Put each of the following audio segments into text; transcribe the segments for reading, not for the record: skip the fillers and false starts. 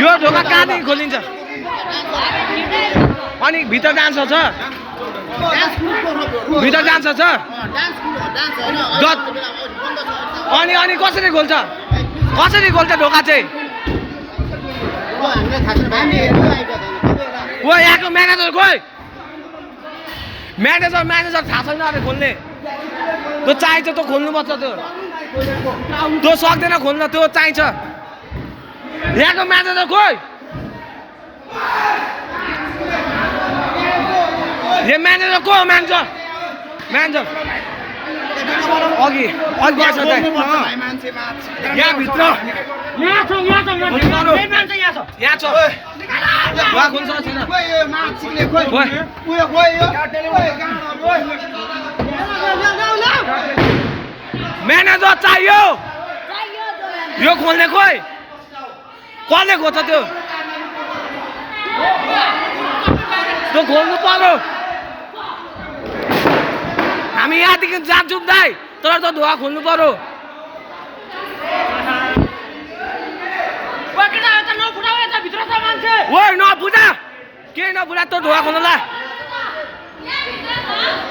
यो ढोका कहाँदेखि खोलिन्छ अनि भित्र जान्छ छ भित्र जान्छ छ अनि अनि कसरी खोल्छ ढोका चाहिँ ओ यहाँको म्यानेजर खोइ म्यानेजर थाहा छैन अरे खोल्ने त्यो चाहिन्छ त्यो खोल्नुपर्छ त्यो सक्दैन खोल्न त्यो चाहिन्छ यहाँको म्यानेजर खोइ यो म्यानेजर को म्यानेजर अघि बस्छ यहाँभित्र यहाँ छ खोल्छ छैन म्यानेजर चाहियो यो खोल्ने खोइ कसले खोज्छ त्यो खोल्नु पर्यो हामी यहाँदेखि जान्छौँ दाइ तर त ढोका खोल्नु पर्यो ओइ नफुटा केही नफुटा त्यो ढोका खोल्नुला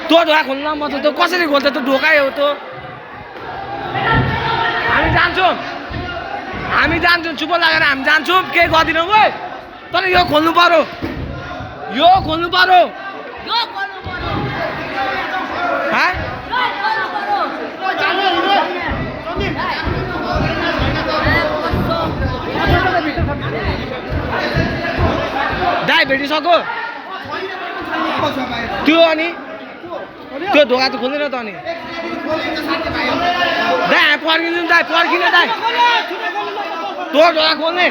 त्यो ढोका खोल्नु म त त्यो कसरी खोल्छ त्यो ढोकै हो त्यो हामी जान्छौँ चुप लागेर हामी जान्छौँ केही गर्दिनौँ है तर यो खोल्नु पर्यो दाइ भेटिसक्यो त्यो अनि त्यो ढोका त खोल्दैन त अनि दाइ हामी पर्खिन्छौँ दाइ पर्खिन दाइ त्यो ढोका खोल्ने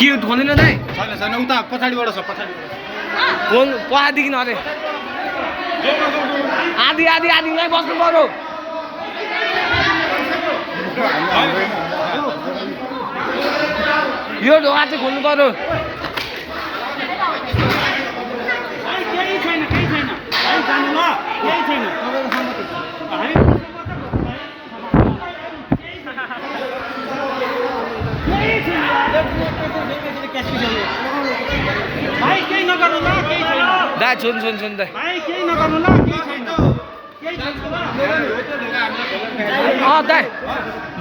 के खोल्दैन दाइ छैन उता पछाडिबाट छ पछाडिदेखि अरे आधी यहीँ बस्नु पर्यो यो ढोका चाहिँ खोल्नु पर्यो दाइ सुन दाइ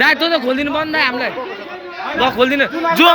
दाइ त खोलिदिनु पर्ने दाइ हामीलाई ल खोलिदिनु जो